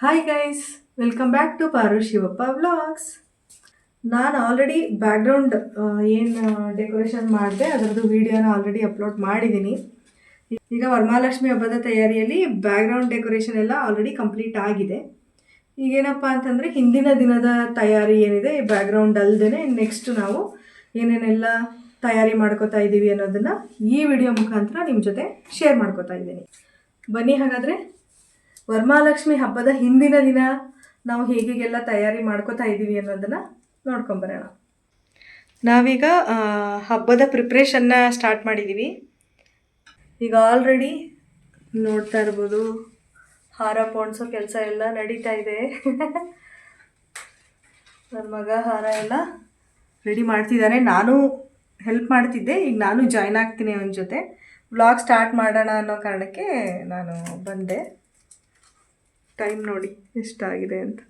Hi guys, welcome back to Paru Shivappa vlogs. ನಾನು already background ಏನು decoration ಮಾಡಿದೆ ಅದರದ್ದು ವಿಡಿಯೋನ ಆಲ್ರೆಡಿ ಅಪ್ಲೋಡ್ ಮಾಡಿದ್ದೀನಿ. ಈಗ ವರಮಹಾಲಕ್ಷ್ಮಿ ಹಬ್ಬದ ತಯಾರಿಯಲ್ಲಿ ಬ್ಯಾಕ್ಗ್ರೌಂಡ್ ಡೆಕೋರೇಷನ್ ಎಲ್ಲ ಆಲ್ರೆಡಿ ಕಂಪ್ಲೀಟ್ ಆಗಿದೆ. ಈಗೇನಪ್ಪ ಅಂತಂದರೆ ಹಿಂದಿನ ದಿನದ ತಯಾರಿ ಏನಿದೆ ಬ್ಯಾಕ್ಗ್ರೌಂಡ್ ಅಲ್ಲದೆ ನೆಕ್ಸ್ಟ್ ನಾವು ಏನೇನೆಲ್ಲ ತಯಾರಿ ಮಾಡ್ಕೋತಾ ಇದ್ದೀವಿ ಅನ್ನೋದನ್ನು ಈ ವಿಡಿಯೋ ಮುಖಾಂತರ ನಿಮ್ಮ ಜೊತೆ ಶೇರ್ ಮಾಡ್ಕೋತಾ ಇದ್ದೀನಿ. ಬನ್ನಿ ಹಾಗಾದರೆ ವರಮಹಾಲಕ್ಷ್ಮಿ ಹಬ್ಬದ ಹಿಂದಿನ ದಿನ ನಾವು ಹೇಗೆಲ್ಲ ತಯಾರಿ ಮಾಡ್ಕೋತಾ ಇದ್ದೀವಿ ಅನ್ನೋದನ್ನು ನೋಡ್ಕೊಂಬರೋಣ. ನಾವೀಗ ಹಬ್ಬದ ಪ್ರಿಪ್ರೇಷನ್ನ ಸ್ಟಾರ್ಟ್ ಮಾಡಿದ್ದೀವಿ. ಈಗ ಆಲ್ರೆಡಿ ನೋಡ್ತಾ ಇರ್ಬೋದು ಹಾರ ಪೋಣಿಸೋ ಕೆಲಸ ಎಲ್ಲ ನಡೀತಾ ಇದೆ. ನನ್ನ ಮಗ ಹಾರ ಎಲ್ಲ ರೆಡಿ ಮಾಡ್ತಿದ್ದಾನೆ. ನಾನು ಹೆಲ್ಪ್ ಮಾಡ್ತಿದ್ದೆ, ಈಗ ನಾನು ಜಾಯ್ನ್ ಆಗ್ತೀನಿ ಅವನ ಜೊತೆ. ವ್ಲಾಗ್ ಸ್ಟಾರ್ಟ್ ಮಾಡೋಣ ಅನ್ನೋ ಕಾರಣಕ್ಕೆ ನಾನು ಬಂದೆ. ಟೈಮ್ ನೋಡಿ ಎಷ್ಟಾಗಿದೆ ಅಂತ.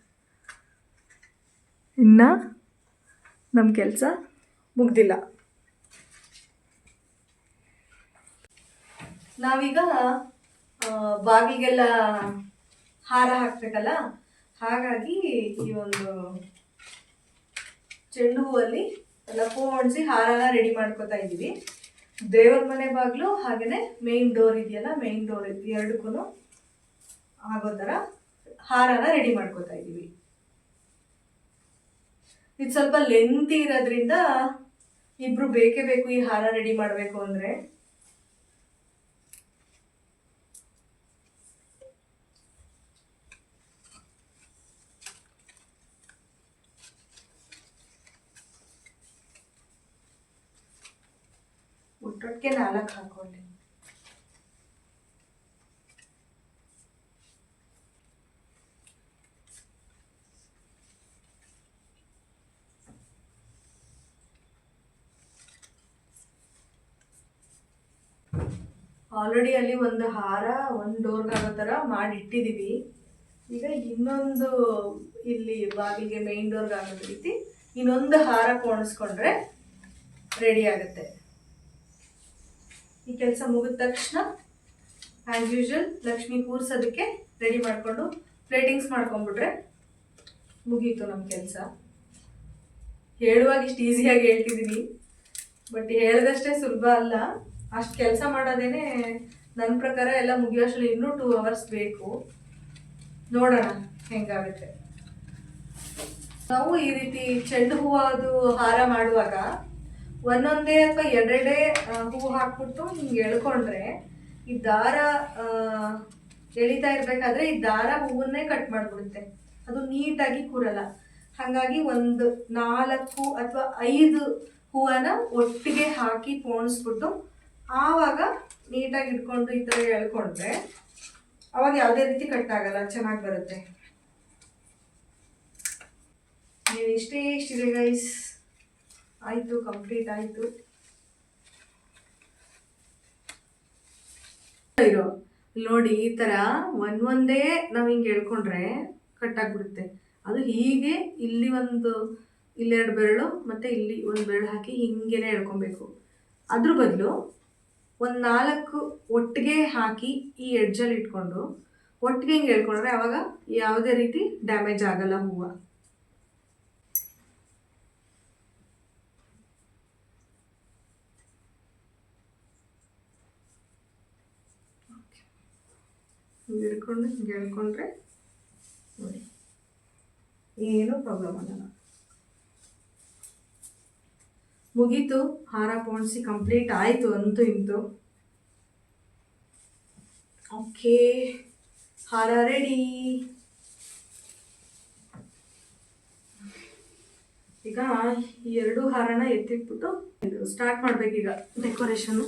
ಇನ್ನು ನಮ್ಮ ಕೆಲಸ ಮುಗ್ದಿಲ್ಲ. ನಾವೀಗ ಬಾಗಿಲಿಗೆಲ್ಲ ಹಾರ ಹಾಕಬೇಕಲ್ಲ, ಹಾಗಾಗಿ ಈ ಒಂದು ಚೆಂಡು ಹೂವಲ್ಲಿ ಎಲ್ಲ ಪೋಣಿಸಿ ಹಾರನ ರೆಡಿ ಮಾಡ್ಕೋತಾ ಇದ್ದೀವಿ. ದೇವರ ಮನೆ ಬಾಗಿಲು ಹಾಗೆಯೇ ಮೇನ್ ಡೋರ್ ಇದೆಯಲ್ಲ, ಮೇನ್ ಡೋರ್ ಎರಡಕ್ಕೂ ಆಗೋ ಥರ ಹಾರನ ರೆಡಿ ಮಾಡ್ಕೋತಾ ಇದ್ದೀವಿ. ಇದು ಸ್ವಲ್ಪ ಲೆಂತಿ ಇರೋದ್ರಿಂದ ಇಬ್ರು ಬೇಕೇ ಬೇಕು ಈ ಹಾರ ರೆಡಿ ಮಾಡಬೇಕು ಅಂದರೆ. ಒಟ್ಟೊಟ್ಟಿಗೆ 4 ಹಾಕೊಳ್ಳಿ. ಆಲ್ರೆಡಿ ಅಲ್ಲಿ ಒಂದು ಹಾರ ಒಂದು ಡೋರ್ಗೆ ಆಗೋ ಥರ ಮಾಡಿ ಇಟ್ಟಿದ್ದೀವಿ. ಈಗ ಇನ್ನೊಂದು ಇಲ್ಲಿ ಬಾಗಿಲಿಗೆ ಮೇನ್ ಡೋರ್ಗೆ ಆಗೋ ರೀತಿ ಇನ್ನೊಂದು ಹಾರ ಪೋಣಿಸ್ಕೊಂಡ್ರೆ ರೆಡಿ ಆಗುತ್ತೆ. ಈ ಕೆಲಸ ಮುಗಿದ ತಕ್ಷಣ ಆ್ಯಸ್ ಯೂಶುವಲ್ ಲಕ್ಷ್ಮಿ ಕೂರ್ಸೋದಕ್ಕೆ ರೆಡಿ ಮಾಡಿಕೊಂಡು ಪ್ಲೇಟಿಂಗ್ಸ್ ಮಾಡ್ಕೊಂಡ್ಬಿಟ್ರೆ ಮುಗೀತು ನಮ್ಮ ಕೆಲಸ. ಹೇಳುವಾಗ ಇಷ್ಟು ಈಸಿಯಾಗಿ ಹೇಳ್ತಿದ್ದೀನಿ, ಬಟ್ ಹೇಳಿದಷ್ಟೇ ಸುಲಭ ಅಲ್ಲ. ಅಷ್ಟು ಕೆಲಸ ಮಾಡೋದೇನೆ ನನ್ನ ಪ್ರಕಾರ ಎಲ್ಲ ಮುಗಿಯೋಷ್ಟರಲ್ಲಿ ಇನ್ನೂ 2 hours ಬೇಕು. ನೋಡೋಣ ಹೆಂಗಾಗುತ್ತೆ. ನಾವು ಈ ರೀತಿ ಚೆಂಡು ಹೂವದು ಹಾರ ಮಾಡುವಾಗ ಒಂದೊಂದೇ ಅಥವಾ ಎರಡೆರಡೇ ಹೂವು ಹಾಕ್ಬಿಟ್ಟು ಹಿಂಗೆ ಎಳ್ಕೊಂಡ್ರೆ ಈ ದಾರ ಎಳಿತಾ ಇರಬೇಕಾದ್ರೆ ಈ ದಾರ ಹೂವನ್ನೇ ಕಟ್ ಮಾಡಿಬಿಡುತ್ತೆ, ಅದು ನೀಟಾಗಿ ಕೂರಲ್ಲ. ಹಾಗಾಗಿ ಒಂದು 4 ಅಥವಾ 5 ಹೂವನ್ನ ಒಟ್ಟಿಗೆ ಹಾಕಿ ಪೋಣಿಸ್ಬಿಟ್ಟು ಆವಾಗ ನೀಟಾಗಿ ಇಟ್ಕೊಂಡು ಈ ಥರ ಎಳ್ಕೊಂಡ್ರೆ ಅವಾಗ ಯಾವುದೇ ರೀತಿ ಕಟ್ಟಾಗಲ್ಲ, ಚೆನ್ನಾಗಿ ಬರುತ್ತೆ. ನೀವು ಇಷ್ಟಿದೆ ಗೈಸ್, ಆಯಿತು, ಕಂಪ್ಲೀಟ್ ಆಯಿತು. ನೋಡಿ ಈ ಥರ ಒಂದೇ ನಾವು ಹಿಂಗೆ ಎಳ್ಕೊಂಡ್ರೆ ಕಟ್ಟಾಗ್ಬಿಡುತ್ತೆ. ಅದು ಹೀಗೆ ಇಲ್ಲಿ ಇಲ್ಲೆರಡು ಬೆರಳು ಮತ್ತು ಇಲ್ಲಿ ಒಂದು ಬೆರಳು ಹಾಕಿ ಹಿಂಗೇನೆ ಎಳ್ಕೊಬೇಕು. ಅದ್ರ ಬದಲು ಒಂದು 4 ಒಟ್ಟಿಗೆ ಹಾಕಿ ಈ ಎಡ್ಜಲ್ಲಿ ಇಟ್ಕೊಂಡು ಒಟ್ಟಿಗೆ ಹಿಂಗೆ ಹೇಳ್ಕೊಂಡ್ರೆ ಅವಾಗ ಯಾವುದೇ ರೀತಿ ಡ್ಯಾಮೇಜ್ ಆಗಲ್ಲ ಹೂವು. ಹಿಂಗೆ ಹಿಡ್ಕೊಂಡು ಹಿಂಗೆ ಹೇಳ್ಕೊಂಡ್ರೆ ನೋಡಿ ಏನೂ ಪ್ರಾಬ್ಲಮ್ ಆಗಲ್ಲ. ಮುಗೀತು, ಹಾರ ಪೋಣಿಸಿ ಕಂಪ್ಲೀಟ್ ಆಯಿತು ಅಂತೂ ಇಂತು. ಓಕೆ, ಹಾರ ರೆಡಿ. ಈಗ ಈ 2 ಹಾರನ ಎತ್ತಿಟ್ಬಿಟ್ಟು ಸ್ಟಾರ್ಟ್ ಮಾಡ್ಬೇಕೀಗ ಡೆಕೋರೇಷನು.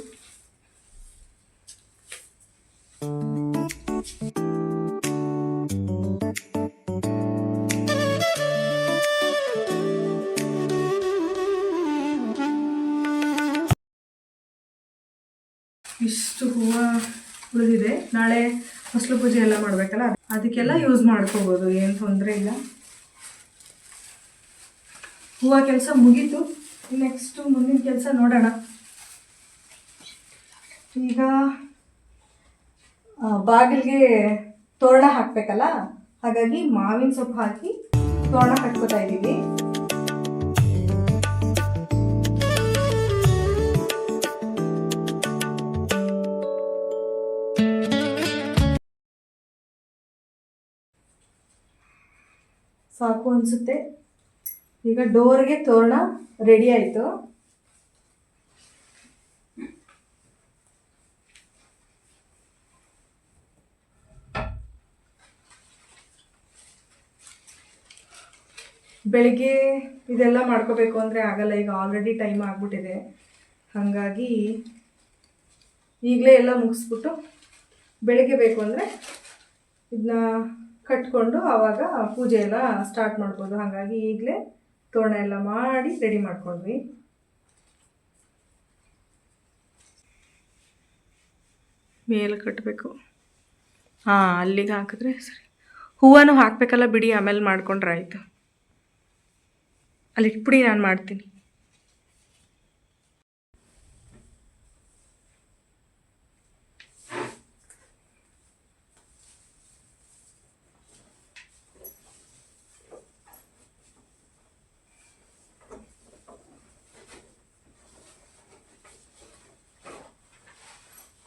ಇಷ್ಟು ಹೂವು ಉಳಿದಿದೆ, ನಾಳೆ ಫಸಲು ಪೂಜೆ ಎಲ್ಲ ಮಾಡಬೇಕಲ್ಲ, ಅದಕ್ಕೆಲ್ಲ ಯೂಸ್ ಮಾಡ್ಕೋಬೋದು, ಏನು ತೊಂದರೆ ಇಲ್ಲ. ಹೂವು ಕೆಲಸ ಮುಗೀತು, ನೆಕ್ಸ್ಟು ಮುಂದಿನ ಕೆಲಸ ನೋಡೋಣ. ಈಗ ಬಾಗಿಲಿಗೆ ತೋರಣ ಹಾಕಬೇಕಲ್ಲ, ಹಾಗಾಗಿ ಮಾವಿನ ಸೊಪ್ಪು ಹಾಕಿ ತೋರಣ ಕಟ್ಕೋತಾ ಇದ್ದೀವಿ. ಸಾಕು ಅನಿಸುತ್ತೆ. ಈಗ ಡೋರ್ಗೆ ತೋರಣ ರೆಡಿ ಆಯಿತು. ಬೆಳಿಗ್ಗೆ ಇದೆಲ್ಲ ಮಾಡ್ಕೋಬೇಕು ಅಂದರೆ ಆಗಲ್ಲ, ಈಗ ಆಲ್ರೆಡಿ ಟೈಮ್ ಆಗಿಬಿಟ್ಟಿದೆ. ಹಾಗಾಗಿ ಈಗಲೇ ಎಲ್ಲ ಮುಗಿಸ್ಬಿಟ್ಟು ಬೆಳಿಗ್ಗೆ ಬೇಕು ಅಂದರೆ ಇದನ್ನ ಕಟ್ಕೊಂಡು ಆವಾಗ ಪೂಜೆ ಎಲ್ಲ ಸ್ಟಾರ್ಟ್ ಮಾಡ್ಬೋದು. ಹಾಗಾಗಿ ಈಗಲೇ ತೋರಣ ಎಲ್ಲ ಮಾಡಿ ರೆಡಿ ಮಾಡ್ಕೊಂಡ್ವಿ. ಮೇಲೆ ಕಟ್ಟಬೇಕು. ಹಾಂ, ಅಲ್ಲಿಗೆ ಹಾಕಿದ್ರೆ ಸರಿ. ಹೂವನ್ನು ಹಾಕಬೇಕಲ್ಲ, ಬಿಡಿ, ಆಮೇಲೆ ಮಾಡ್ಕೊಂಡ್ರೆ ಆಯಿತು. ಅಲ್ಲಿ ಇಟ್ಬಿಡಿ, ನಾನು ಮಾಡ್ತೀನಿ.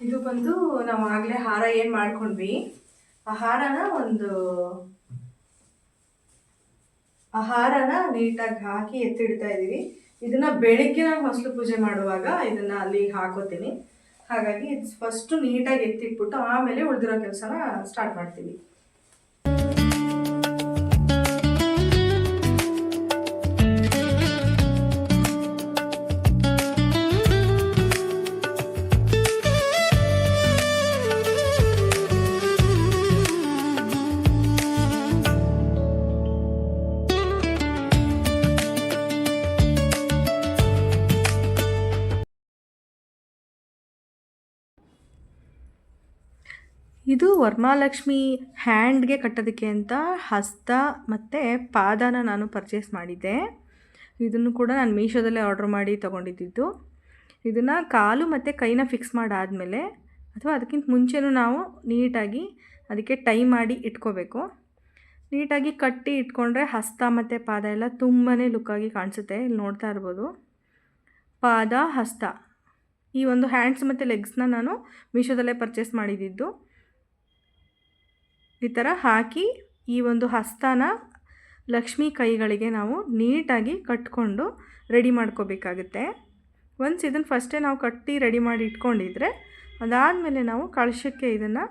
ಇದು ಬಂದು ನಾವು ಆಗಲೇ ಹಾರ ಏನು ಮಾಡ್ಕೊಂಡ್ವಿ, ಆ ಹಾರನ ನೀಟಾಗಿ ಹಾಕಿ ಎತ್ತಿಡ್ತಾ ಇದ್ದೀವಿ. ಇದನ್ನ ಬೆಳಿಗ್ಗೆ ನಾನು ಹೊಸಲು ಪೂಜೆ ಮಾಡುವಾಗ ಇದನ್ನ ಅಲ್ಲಿ ಹಾಕೋತೀನಿ. ಹಾಗಾಗಿ ಇದು ಫಸ್ಟು ನೀಟಾಗಿ ಎತ್ತಿಟ್ಬಿಟ್ಟು ಆಮೇಲೆ ಉಳಿದಿರೋ ಕೆಲಸನ ಸ್ಟಾರ್ಟ್ ಮಾಡ್ತೀವಿ. ಇದು ವರಮಹಾಲಕ್ಷ್ಮಿ ಹ್ಯಾಂಡ್ಗೆ ಕಟ್ಟೋದಕ್ಕೆ ಅಂತ ಹಸ್ತ ಮತ್ತು ಪಾದನ ನಾನು ಪರ್ಚೇಸ್ ಮಾಡಿದ್ದೆ. ಇದನ್ನು ಕೂಡ ನಾನು ಮೀಶೋದಲ್ಲೇ ಆರ್ಡ್ರ್ ಮಾಡಿ ತೊಗೊಂಡಿದ್ದು. ಇದನ್ನು ಕಾಲು ಮತ್ತು ಕೈನ ಫಿಕ್ಸ್ ಮಾಡಾದಮೇಲೆ ಅಥವಾ ಅದಕ್ಕಿಂತ ಮುಂಚೆನೂ ನಾವು ನೀಟಾಗಿ ಅದಕ್ಕೆ ಟೈ ಮಾಡಿ ಇಟ್ಕೋಬೇಕು. ನೀಟಾಗಿ ಕಟ್ಟಿ ಇಟ್ಕೊಂಡ್ರೆ ಹಸ್ತ ಮತ್ತು ಪಾದ ಎಲ್ಲ ತುಂಬಾ ಲುಕ್ಕಾಗಿ ಕಾಣಿಸುತ್ತೆ. ಇಲ್ಲಿ ನೋಡ್ತಾ ಇರ್ಬೋದು, ಪಾದ, ಹಸ್ತ, ಈ ಒಂದು ಹ್ಯಾಂಡ್ಸ್ ಮತ್ತು ಲೆಗ್ಸ್ನ ನಾನು ಮೀಶೋದಲ್ಲೇ ಪರ್ಚೇಸ್ ಮಾಡಿದ್ದು. ಈ ಥರ ಹಾಕಿ ಈ ಒಂದು ಹಸ್ತನ ಲಕ್ಷ್ಮಿ ಕೈಗಳಿಗೆ ನಾವು ನೀಟಾಗಿ ಕಟ್ಕೊಂಡು ರೆಡಿ ಮಾಡ್ಕೋಬೇಕಾಗುತ್ತೆ. ಒನ್ಸ್ ಇದನ್ನು ಫಸ್ಟೇ ನಾವು ಕಟ್ಟಿ ರೆಡಿ ಮಾಡಿ ಇಟ್ಕೊಂಡಿದ್ರೆ ಅದಾದಮೇಲೆ ನಾವು ಕಳಶಕ್ಕೆ ಇದನ್ನು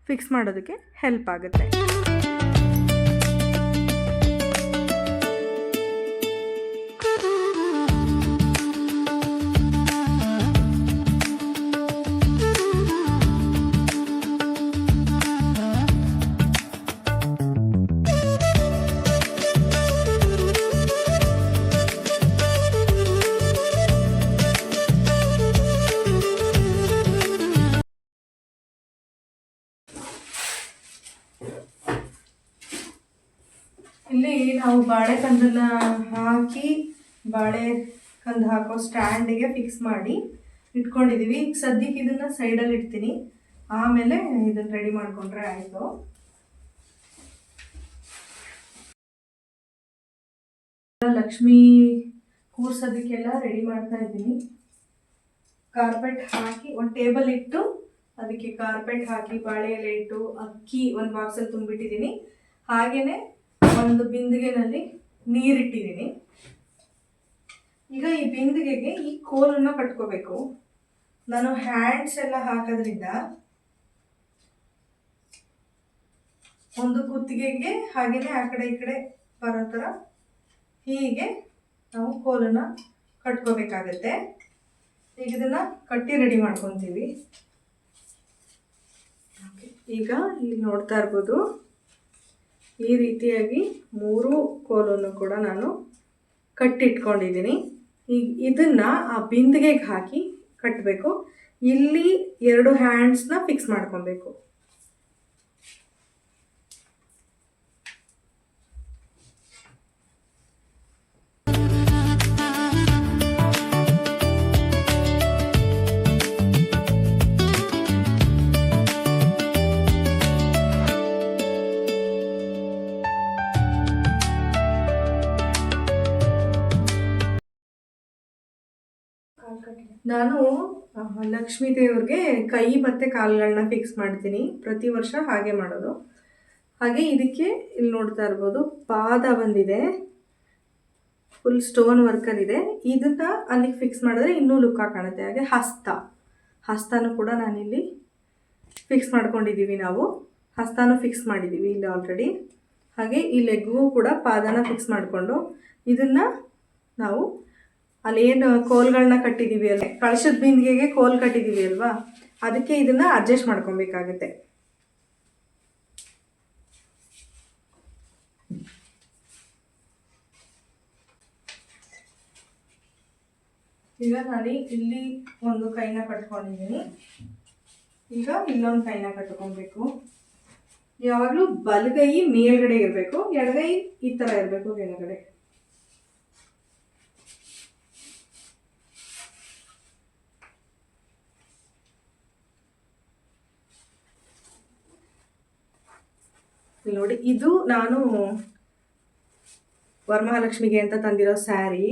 ಫಿಕ್ಸ್ ಮಾಡೋದಕ್ಕೆ ಹೆಲ್ಪ್ ಆಗುತ್ತೆ. ಇಲ್ಲಿ ನಾವು ಬಾಳೆಕಂದನ್ನ ಹಾಕಿ ಬಾಳೆಕಂದು ಹಾಕೋ ಸ್ಟ್ಯಾಂಡಿಗೆ ಫಿಕ್ಸ್ ಮಾಡಿ ಇಟ್ಕೊಂಡಿದ್ದೀವಿ. ಈಗ ಸದ್ಯಕ್ಕೆ ಇದನ್ನು ಸೈಡಲ್ಲಿ ಇಡ್ತೀನಿ, ಆಮೇಲೆ ಇದನ್ನು ರೆಡಿ ಮಾಡಿಕೊಂಡ್ರೆ ಆಯಿತು. ಲಕ್ಷ್ಮಿ ಕೂರ್ಸೋದಕ್ಕೆಲ್ಲ ರೆಡಿ ಮಾಡ್ತಾ ಇದ್ದೀನಿ. ಕಾರ್ಪೆಟ್ ಹಾಕಿ ಒಂದು ಟೇಬಲ್ ಇಟ್ಟು ಅದಕ್ಕೆ ಕಾರ್ಪೆಟ್ ಹಾಕಿ ಬಾಳೆ ಎಲೆ ಇಟ್ಟು ಅಕ್ಕಿ ಒಂದು ಬಾಕ್ಸಲ್ಲಿ ತುಂಬಿಟ್ಟಿದ್ದೀನಿ. ಹಾಗೆಯೇ ಒಂದು ಬಿಂದಿಗೆನಲ್ಲಿ ನೀರಿಟ್ಟಿದ್ದೀನಿ. ಈಗ ಈ ಬಿಂದಿಗೆಗೆ ಈ ಕೋಲನ್ನು ಕಟ್ಕೋಬೇಕು. ನಾನು ಹ್ಯಾಂಡ್ಸ್ ಎಲ್ಲ ಹಾಕೋದ್ರಿಂದ ಒಂದು ಕುತ್ತಿಗೆಗೆ ಹಾಗೆಯೇ ಆ ಕಡೆ ಈ ಕಡೆ ಬರೋ ಥರ ಹೀಗೆ ನಾವು ಕೋಲನ್ನು ಕಟ್ಕೋಬೇಕಾಗತ್ತೆ. ಈಗ ಇದನ್ನು ಕಟ್ಟಿ ರೆಡಿ ಮಾಡ್ಕೊತೀವಿ. ಈಗ ಇಲ್ಲಿ ನೋಡ್ತಾ ಇರ್ಬೋದು, ಈ ರೀತಿಯಾಗಿ 3 ಕೋಲನ್ನು ಕೂಡ ನಾನು ಕಟ್ಟಿಟ್ಕೊಂಡಿದ್ದೀನಿ. ಈಗ ಇದನ್ನು ಆ ಬಿಂದಿಗೆಗೆ ಹಾಕಿ ಕಟ್ಟಬೇಕು. ಇಲ್ಲಿ 2 ಹ್ಯಾಂಡ್ಸ್ನ ಫಿಕ್ಸ್ ಮಾಡ್ಕೊಬೇಕು. ನಾನು ಲಕ್ಷ್ಮೀ ದೇವ್ರಿಗೆ ಕೈ ಮತ್ತು ಕಾಲುಗಳನ್ನ ಫಿಕ್ಸ್ ಮಾಡ್ತೀನಿ. ಪ್ರತಿ ವರ್ಷ ಹಾಗೆ ಮಾಡೋದು. ಹಾಗೆ ಇದಕ್ಕೆ ಇಲ್ಲಿ ನೋಡ್ತಾ ಇರ್ಬೋದು, ಪಾದ ಬಂದಿದೆ, ಫುಲ್ ಸ್ಟೋನ್ ವರ್ಕಲ್ಲಿದೆ. ಇದನ್ನು ಅಲ್ಲಿಗೆ ಫಿಕ್ಸ್ ಮಾಡಿದ್ರೆ ಇನ್ನೂ ಲುಕ್ ಕಾಣುತ್ತೆ. ಹಾಗೆ ಹಸ್ತನೂ ಕೂಡ ನಾನಿಲ್ಲಿ ಫಿಕ್ಸ್ ಮಾಡ್ಕೊಂಡಿದ್ದೀವಿ. ಹಸ್ತನೂ ಫಿಕ್ಸ್ ಮಾಡಿದ್ದೀವಿ ಇಲ್ಲಿ ಆಲ್ರೆಡಿ. ಹಾಗೆ ಈ ಲೆಗ್ಗೂ ಕೂಡ ಪಾದನ ಫಿಕ್ಸ್ ಮಾಡಿಕೊಂಡು ಇದನ್ನು ನಾವು ಅಲ್ಲೇನು ಕೋಲ್ಗಳನ್ನ ಕಟ್ಟಿದ್ದೀವಿ ಅಲ್ಲ, ಕಳಶದ ಬಿಂದಿಗೆಗೆ ಕೋಲ್ ಕಟ್ಟಿದ್ದೀವಿ ಅಲ್ವಾ, ಅದಕ್ಕೆ ಇದನ್ನು ಅಡ್ಜಸ್ಟ್ ಮಾಡ್ಕೊಬೇಕಾಗತ್ತೆ. ಈಗ ನಾನು ಇಲ್ಲಿ ಒಂದು ಕೈನ ಕಟ್ಕೊಂಡಿದ್ದೀನಿ. ಈಗ ಇಲ್ಲೊಂದು ಕೈನ ಕಟ್ಕೊಬೇಕು. ಯಾವಾಗಲೂ ಬಲಗೈ ಮೇಲ್ಗಡೆ ಇರಬೇಕು, ಎಡಗೈ ಈ ಥರ ಇರಬೇಕು ಕೆಳಗಡೆ. ನೋಡಿ, ಇದು ನಾನು ವರಮಹಾಲಕ್ಷ್ಮಿಗೆ ಅಂತ ತಂದಿರೋ ಸ್ಯಾರಿ.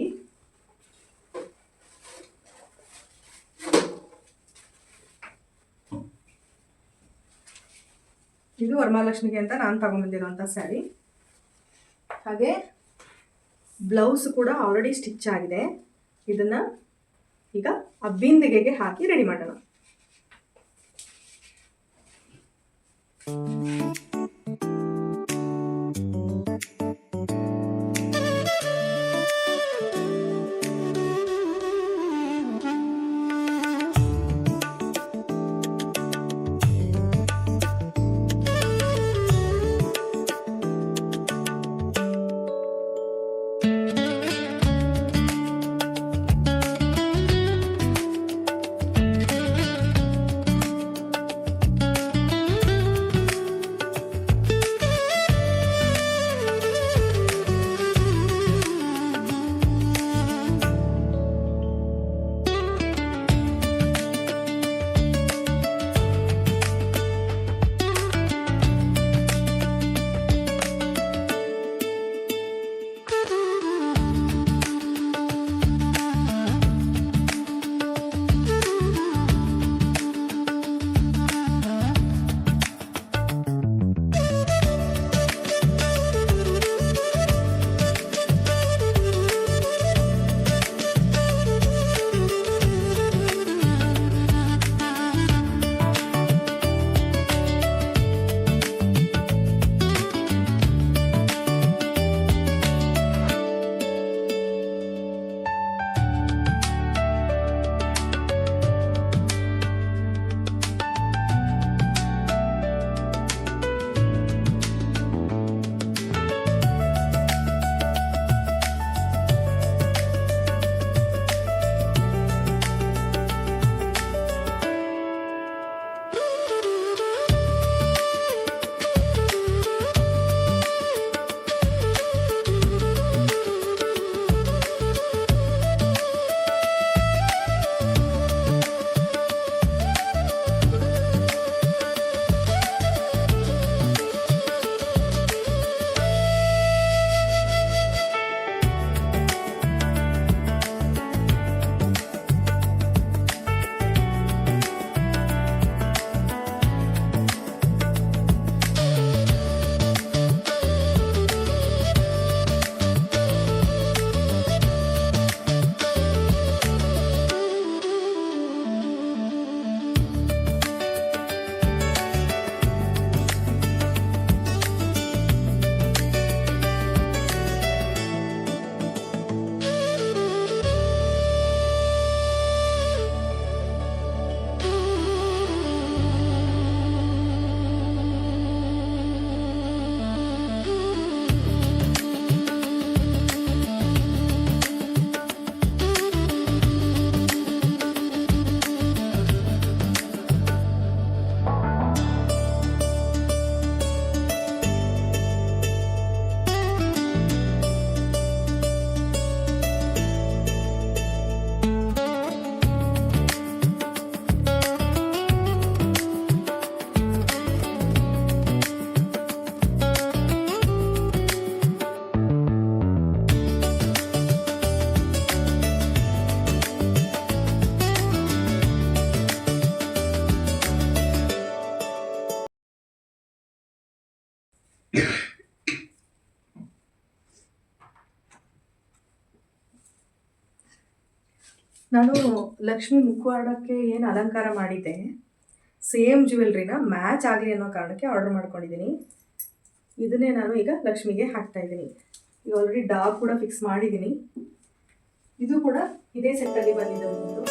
ಇದು ವರಮಹಾಲಕ್ಷ್ಮಿಗೆ ಅಂತ ನಾನು ತಗೊಂಡ್ಬಂದಿರೋಂಥ ಸ್ಯಾರಿ. ಹಾಗೆ ಬ್ಲೌಸ್ ಕೂಡ ಆಲ್ರೆಡಿ ಸ್ಟಿಚ್ ಆಗಿದೆ. ಇದನ್ನು ಈಗ ಆ ಬಿಂದಿಗೆಗೆ ಹಾಕಿ ರೆಡಿ ಮಾಡೋಣ. ನಾನು ಲಕ್ಷ್ಮಿ ಮುಖವಾಡಕ್ಕೆ ಏನು ಅಲಂಕಾರ ಮಾಡಿದ್ದೆ ಸೇಮ್ ಜ್ಯುವೆಲ್ರಿನ ಮ್ಯಾಚ್ ಆಗಲಿ ಅನ್ನೋ ಕಾರಣಕ್ಕೆ ಆರ್ಡರ್ ಮಾಡ್ಕೊಂಡಿದ್ದೀನಿ. ಇದನ್ನೇ ನಾನು ಈಗ ಲಕ್ಷ್ಮಿಗೆ ಹಾಕ್ತಾಯಿದ್ದೀನಿ. ಈಗ ಆಲ್ರೆಡಿ ಡಾಗ್ ಕೂಡ ಫಿಕ್ಸ್ ಮಾಡಿದ್ದೀನಿ. ಇದು ಕೂಡ ಇದೇ ಸೆಟ್ಟಲ್ಲಿ ಬಂದಿದೆ ಒಂದು.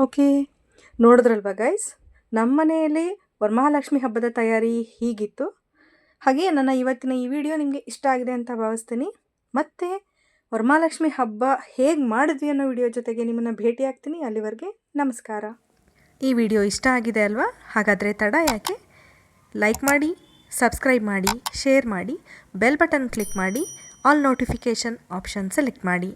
ಓಕೆ, ನೋಡಿದ್ರಲ್ವ ಗೈಸ್, ನಮ್ಮ ಮನೆಯಲ್ಲಿ ವರಮಹಾಲಕ್ಷ್ಮಿ ಹಬ್ಬದ ತಯಾರಿ ಹೀಗಿತ್ತು. ಹಾಗೆ ನನ್ನ ಇವತ್ತಿನ ಈ ವಿಡಿಯೋ ನಿಮಗೆ ಇಷ್ಟ ಆಗಿದೆ ಅಂತ ಭಾವಿಸ್ತೀನಿ. ಮತ್ತು ವರಮಹಾಲಕ್ಷ್ಮಿ ಹಬ್ಬ ಹೇಗೆ ಮಾಡಿದ್ವಿ ಅನ್ನೋ ವಿಡಿಯೋ ಜೊತೆಗೆ ನಿಮ್ಮನ್ನು ಭೇಟಿ ಆಗ್ತೀನಿ. ಅಲ್ಲಿವರೆಗೆ ನಮಸ್ಕಾರ. ಈ ವಿಡಿಯೋ ಇಷ್ಟ ಆಗಿದೆ ಅಲ್ವಾ? ಹಾಗಾದರೆ ತಡ ಯಾಕೆ? ಲೈಕ್ ಮಾಡಿ, ಸಬ್ಸ್ಕ್ರೈಬ್ ಮಾಡಿ, ಶೇರ್ ಮಾಡಿ, ಬೆಲ್ ಬಟನ್ ಕ್ಲಿಕ್ ಮಾಡಿ, ಆಲ್ ನೋಟಿಫಿಕೇಷನ್ ಆಪ್ಷನ್ ಸೆಲೆಕ್ಟ್ ಮಾಡಿ.